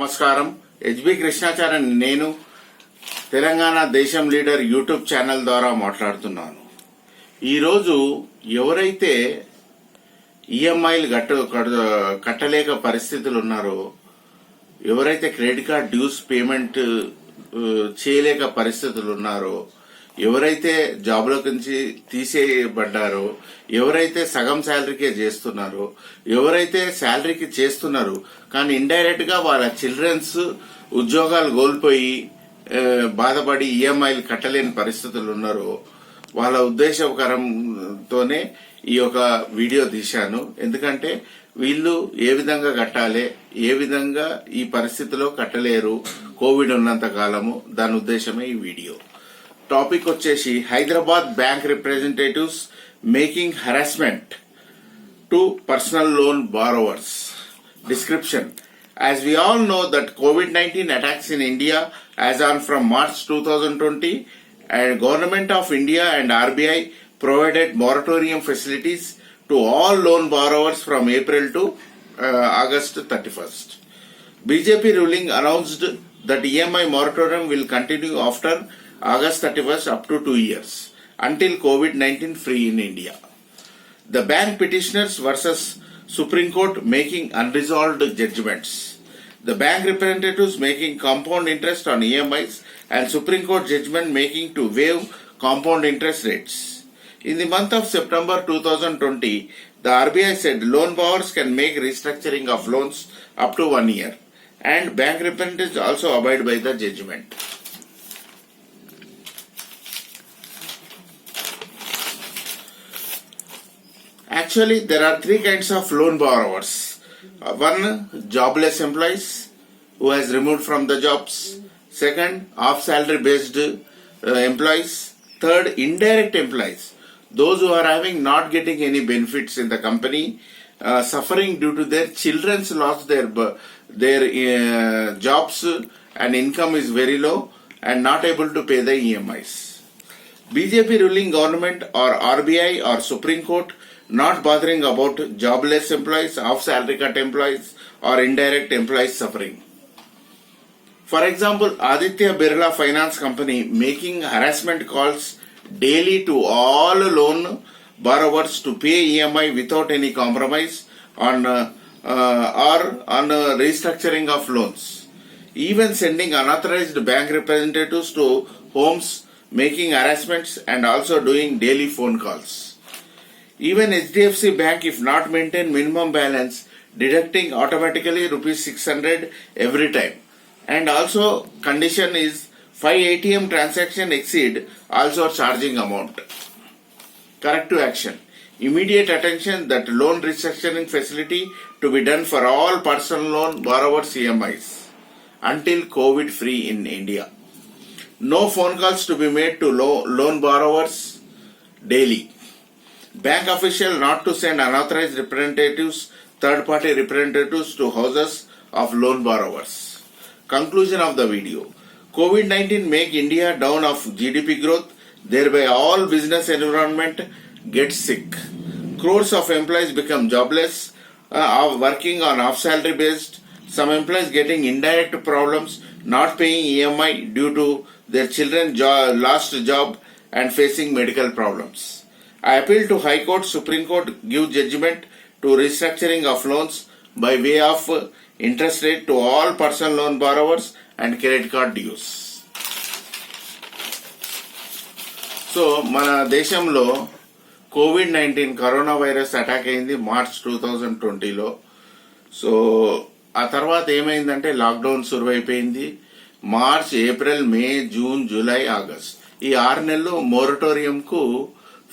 నమస్కారం. హెచ్బి కృష్ణాచార్య నేను తెలంగాణ దేశం లీడర్ యూట్యూబ్ ఛానల్ ద్వారా మాట్లాడుతున్నాను. ఈరోజు ఎవరైతే ఈఎంఐలు కట్టలేక పరిస్థితులు ఉన్నారో, ఎవరైతే క్రెడిట్ కార్డ్ డ్యూస్ పేమెంట్ చేయలేక పరిస్థితులు ఉన్నారో, ఎవరైతే జాబ్లో నుంచి తీసేయబడ్డారో, ఎవరైతే సగం శాలరీకే చేస్తున్నారో, ఎవరైతే శాలరీకి చేస్తున్నారు కానీ ఇండైరెక్ట్ గా వాళ్ళ చిల్డ్రన్స్ ఉద్యోగాలు కోల్పోయి బాధపడి ఈఎంఐలు కట్టలేని పరిస్థితులు ఉన్నారో, వాళ్ళ ఉద్దేశకరంతోనే ఈ యొక్క వీడియో తీశాను. ఎందుకంటే వీళ్ళు ఏ విధంగా కట్టాలి, ఏ విధంగా ఈ పరిస్థితిలో కట్టలేరు కోవిడ్ ఉన్నంత కాలము, దాని ఉద్దేశమే ఈ వీడియో. టాపిక్ వచ్చేసి Hyderabad bank representatives making harassment to personal loan borrowers. Description. As we all know that COVID-19 attacks in India as on from March 2020, and Government of India and RBI provided moratorium facilities to all loan borrowers from April to August 31st. BJP ruling announced that EMI moratorium will continue after August 31st up to 2 years until COVID-19 free in India. The bank petitioners versus Supreme Court making unresolved judgments. The bank representatives making compound interest on EMIs and Supreme Court judgment making to waive compound interest rates. In the month of September 2020, the RBI said loan borrowers can make restructuring of loans up to 1 year, and bank representatives also abide by the judgment. Actually, there are three kinds of loan borrowers. One, jobless employees who has removed from the jobs. Second, off-salary based employees. Third, indirect employees. Those who are having not getting any benefits in the company, suffering due to their children's lost their jobs and income is very low and not able to pay the EMIs. BJP ruling government or RBI or Supreme Court not bothering about jobless employees, off-salary cut employees or indirect employees suffering. For example, Aditya Birla Finance Company making harassment calls daily to all loan borrowers to pay EMI without any compromise on restructuring of loans. Even sending unauthorized bank representatives to homes making harassments and also doing daily phone calls. Even HDFC Bank, if not maintain minimum balance, deducting automatically rupees 600 every time. And also condition is 5 ATM transaction exceed, also charging amount. Corrective action. Immediate attention that loan restructuring facility to be done for all personal loan borrowers EMIs until COVID free in India. No phone calls to be made to loan borrowers daily. Bank official not to send unauthorized representatives, third-party representatives to houses of loan borrowers. Conclusion of the video. COVID-19 make India down of GDP growth, thereby all business environment gets sick. Crores of employees become jobless, working on off-salary based. Some employees getting indirect problems, not paying EMI due to their children lost job and facing medical problems. I appeal to High Court, Supreme Court give judgment to restructuring of loans by way of interest rate to all personal loan borrowers and credit card dues. So మన దేశంలో COVID-19 corona virus attack అయింది March 2020లో. So ఆ తర్వాత ఏమైందంటే lockdown సురువైపోయింది. March, April, మే, June, July, August ఈ 6 నెలలు మోరటోరియంకు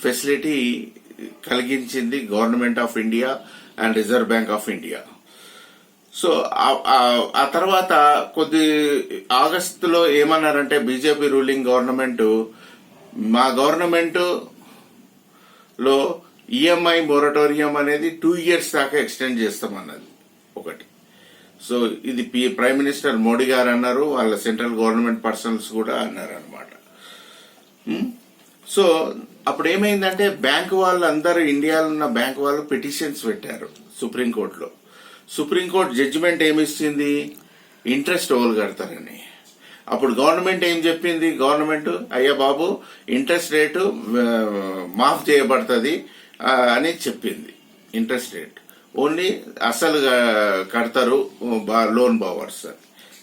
facility కలిగించింది government of India and reserve bank of India. So ఆ తర్వాత కొద్ది ఆగస్టులో ఏమన్నారంటే బీజేపీ రూలింగ్ గవర్నమెంట్, మా గవర్నమెంట్ లో ఈఎంఐ మోరటోరియం అనేది 2 years దాకా ఎక్స్టెండ్ చేస్తామన్నది ఒకటి. సో ఇది ప్రైమ్ మినిస్టర్ మోడీ గారు అన్నారు, వాళ్ళ సెంట్రల్ గవర్నమెంట్ పర్సనల్స్ కూడా అన్నారు అనమాట. సో అప్పుడు ఏమైందంటే బ్యాంకు వాళ్ళు అందరూ, ఇండియాలో ఉన్న బ్యాంకు వాళ్ళు పిటిషన్స్ పెట్టారు సుప్రీంకోర్టులో. సుప్రీంకోర్టు జడ్జిమెంట్ ఏమిస్తుంది, ఇంట్రెస్ట్ ఓవర్ కడతారని. అప్పుడు గవర్నమెంట్ ఏం చెప్పింది, గవర్నమెంట్ అయ్యా బాబు ఇంట్రెస్ట్ రేటు మాఫ్ చేయబడుతుంది అని చెప్పింది. ఇంట్రెస్ట్ రేట్ ఓన్లీ అసలు కడతారు లోన్ బావర్స్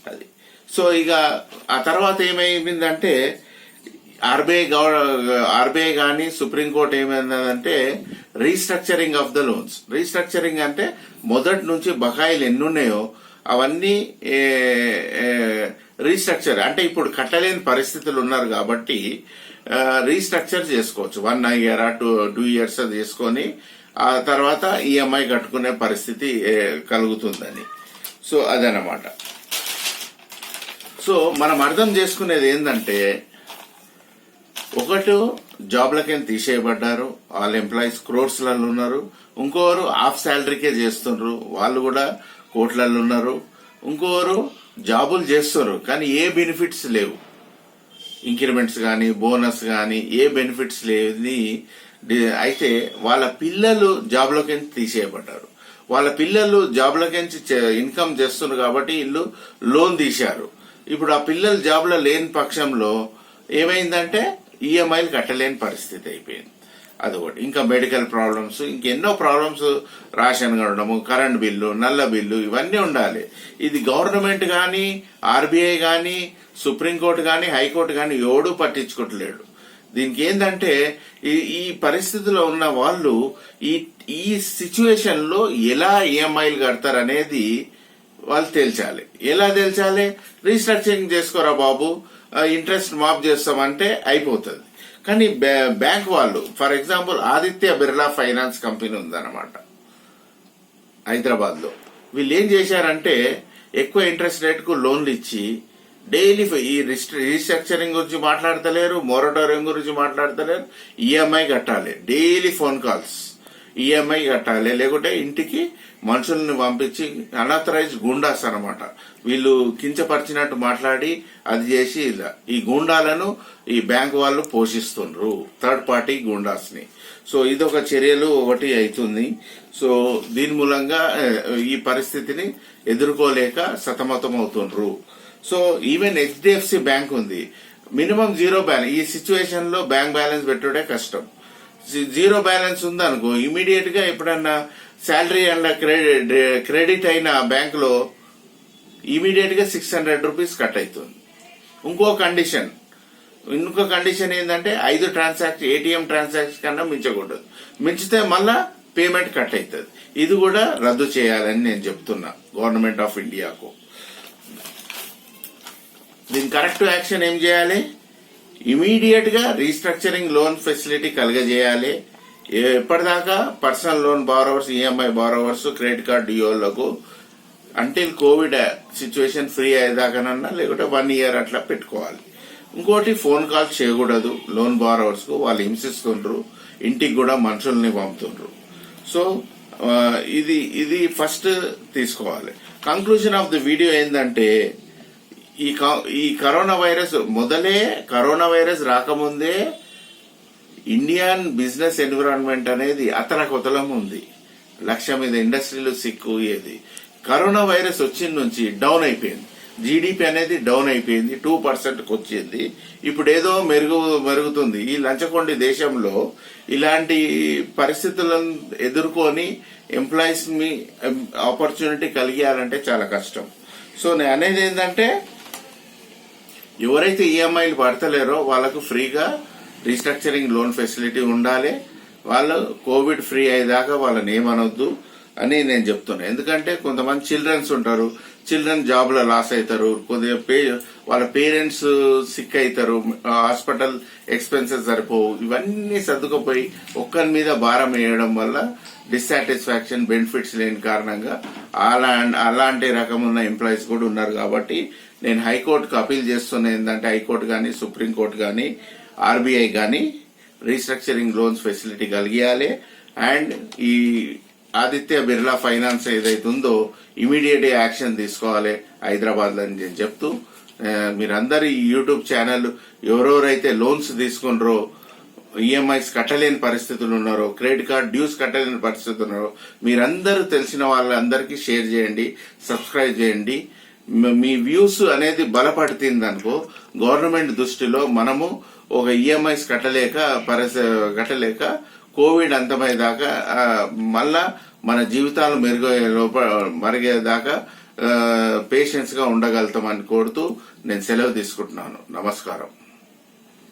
అది. సో ఇక ఆ తర్వాత ఏమైందంటే ఆర్బీఐ కానీ సుప్రీంకోర్టు ఏమైందంటే restructuring of the loans. Restructuring అంటే మొదటి నుంచి బకాయిలు ఎన్నున్నాయో అవన్నీ రీస్ట్రక్చర్ అంటే ఇప్పుడు కట్టలేని పరిస్థితులు ఉన్నారు కాబట్టి రీస్ట్రక్చర్ చేసుకోవచ్చు. 1 year 2 years చేసుకొని ఆ తర్వాత ఈఎంఐ కట్టుకునే పరిస్థితి కలుగుతుందని. సో అదనమాట. సో మనం అర్థం చేసుకునేది ఏంటంటే, ఒకటి జాబ్లకేం తీసేయబడ్డారు, వాళ్ళ ఎంప్లాయీస్ క్రోర్స్లలో ఉన్నారు. ఇంకోరు హాఫ్ శాలరీకే చేస్తున్నారు, వాళ్ళు కూడా కోట్లలో ఉన్నారు. ఇంకోరు జాబులు చేస్తున్నారు కానీ ఏ బెనిఫిట్స్ లేవు, ఇంక్రిమెంట్స్ కానీ బోనస్ కానీ ఏ బెనిఫిట్స్ లేని. అయితే వాళ్ళ పిల్లలు జాబ్లోకి తీసేయబడ్డారు. వాళ్ళ పిల్లలు జాబ్లోకి ఇన్కమ్ చేస్తున్నారు కాబట్టి వీళ్ళు లోన్ తీశారు. ఇప్పుడు ఆ పిల్లలు జాబ్లో లేని పక్షంలో ఏమైందంటే ఈఎంఐలు కట్టలేని పరిస్థితి అయిపోయింది. అదొకటి. ఇంకా మెడికల్ ప్రాబ్లమ్స్, ఇంకెన్నో ప్రాబ్లమ్స్, రేషన్ కొనడము, కరెంట్ బిల్లు, నల్ల బిల్లు, ఇవన్నీ ఉండాలి. ఇది గవర్నమెంట్ కానీ ఆర్బీఐ కానీ సుప్రీంకోర్టు కానీ హైకోర్టు కానీ ఎవడూ పట్టించుకోవట్లేడు. దీనికి ఏంటంటే ఈ పరిస్థితిలో ఉన్న వాళ్ళు ఈ సిచ్యువేషన్ లో ఎలా ఈఎంఐలు కడతారనేది వాళ్ళు తేల్చాలి. ఎలా తేల్చాలి? రీస్ట్రక్చరింగ్ చేసుకోరా బాబు, ఇంట్రెస్ట్ మాఫ్ చేస్తామంటే అయిపోతుంది. కానీ బ్యాంక్ వాళ్ళు, for example Aditya Birla finance company ఉందన్నమాట హైదరాబాద్ లో. వీళ్ళు ఏం చేశారంటే ఎక్కువ ఇంట్రెస్ట్ రేట్ కు లోన్లు ఇచ్చి డైలీ ఈ రీస్ట్రక్చరింగ్ గురించి మాట్లాడతలేరు, మొరటోరియం గురించి మాట్లాడతలేరు. ఈఎంఐ కట్టాలి, డైలీ ఫోన్ కాల్స్, ఈఎంఐ కట్టాలి. లేకుంటే ఇంటికి మనుషుల్ని పంపించి అనాథరైజ్ గుండాస్ అనమాట, వీళ్ళు కించపరిచినట్టు మాట్లాడి అది చేసి ఈ గుండాలను ఈ బ్యాంక్ వాళ్ళు పోషిస్తుండ్రు, థర్డ్ పార్టీ గుండాస్ ని. సో ఇదొక చర్యలు ఒకటి అవుతుంది. సో దీని మూలంగా ఈ పరిస్థితిని ఎదుర్కోలేక సతమతం అవుతుండ్రు. సో ఈవెన్ హెచ్డిఎఫ్సి బ్యాంక్ ఉంది, మినిమం జీరో బ్యాలెన్స్. ఈ సిచ్యువేషన్ లో బ్యాంక్ బ్యాలెన్స్ పెట్టుడే కష్టం. జీరో బ్యాలెన్స్ ఉందనుకో, ఇమీడియట్ గా ఎప్పుడన్నా శాలరీ అండ్ క్రెడిట్ అయిన బ్యాంక్ లో ఇమీడియట్ గా 600 రూపీస్ కట్ అవుతుంది. ఇంకో కండిషన్ ఏంటంటే 5 ట్రాన్సాక్షన్ ఏటీఎం ట్రాన్సాక్షన్ కన్నా మించకూడదు. మించితే మళ్ళా పేమెంట్ కట్ అవుతుంది. ఇది కూడా రద్దు చేయాలని నేను చెప్తున్నా గవర్నమెంట్ ఆఫ్ ఇండియాకు. దీని కరెక్ట్ యాక్షన్ ఏం చేయాలి? ఇమీడియట్ గా రీస్ట్రక్చరింగ్ లోన్ ఫెసిలిటీ కలగజేయాలి. ఎప్పటిదాకా personal loan borrowers, EMI borrowers, credit card డిఓలకు అంటిల్ కోవిడ్ సిచ్యువేషన్ ఫ్రీ అయ్యేదాకానన్నా లేకుంటే 1 year అట్లా పెట్టుకోవాలి. ఇంకోటి ఫోన్ కాల్స్ చేయకూడదు లోన్ బారోవర్స్ కు, వాళ్ళు హింసిస్తుండ్రు, ఇంటికి కూడా మనుషుల్ని పంపుతుండ్రు. సో ఇది ఫస్ట్ తీసుకోవాలి. కంక్లూజన్ ఆఫ్ ది వీడియో ఏంటంటే, ఈ కరోనా వైరస్ రాకముందే ఇండియన్ బిజినెస్ ఎన్విరాన్మెంట్ అనేది అతలకుతలం ఉంది. 1,00,000 మీద ఇండస్ట్రీలు సిక్కుయేది. కరోనా వైరస్ వచ్చిన నుంచి డౌన్ అయిపోయింది. జీడిపి అనేది డౌన్ అయిపోయింది, 2%కు వచ్చింది. ఇప్పుడు ఏదో మెరుగుతుంది. ఈ లంచకొండి దేశంలో ఇలాంటి పరిస్థితులను ఎదుర్కొని ఎంప్లాయీస్ మీ ఆపర్చునిటీ కలిగేయాలంటే చాలా కష్టం. సో నేను అనేది ఏంటంటే, ఎవరైతే ఈఎంఐలు పడతలేరో వాళ్ళకు ఫ్రీగా రీస్ట్రక్చరింగ్ లోన్ ఫెసిలిటీ ఉండాలి. వాళ్ళు కోవిడ్ ఫ్రీ అయ్యేదాకా వాళ్ళని ఏమనొద్దు అని నేను చెప్తున్నా. ఎందుకంటే కొంతమంది చిల్డ్రన్స్ ఉంటారు, చిల్డ్రన్ జాబ్ లో లాస్ అవుతారు, కొద్దిగా వాళ్ళ పేరెంట్స్ సిక్ అవుతారు, హాస్పిటల్ ఎక్స్పెన్సెస్ సరిపోవు. ఇవన్నీ సర్దుకుపోయి ఒక్కరి మీద భారం వేయడం వల్ల డిస్సాటిస్ఫాక్షన్, బెనిఫిట్స్ లేని కారణంగా అలాంటి రకమున్న ఎంప్లాయీస్ కూడా ఉన్నారు. కాబట్టి నేను హైకోర్టుకు అపీల్ చేస్తున్నా ఏంటంటే, హైకోర్టు కానీ సుప్రీంకోర్టు కానీ ఆర్బీఐ కానీ రీస్ట్రక్చరింగ్ లోన్స్ ఫెసిలిటీ కలిగియాలి. అండ్ ఈ ఆదిత్య బిర్లా ఫైనాన్స్ ఏదైతే ఉందో ఇమీడియట్ యాక్షన్ తీసుకోవాలి హైదరాబాద్ లో అని నేను చెప్తూ, మీరందరూ ఈ యూట్యూబ్ ఛానల్ ఎవరెవరైతే లోన్స్ తీసుకున్నారో, ఈఎంఐస్ కట్టలేని పరిస్థితులు ఉన్నారో, క్రెడిట్ కార్డ్ డ్యూస్ కట్టలేని పరిస్థితులు ఉన్నారో, మీరందరూ తెలిసిన వాళ్ళందరికీ షేర్ చేయండి, సబ్స్క్రైబ్ చేయండి. మీ వ్యూస్ అనేది బలపడుతుంది అనుకో, గవర్నమెంట్ దృష్టిలో మనము ఒక ఈఎంఐస్ కట్టలేక కోవిడ్ అంతమయ్యేదాకా మళ్ళా మన జీవితాలు మరిగేదాకా పేషెన్స్ గా ఉండగలుగుతామని కోరుతూ నేను సెలవు తీసుకుంటున్నాను. నమస్కారం.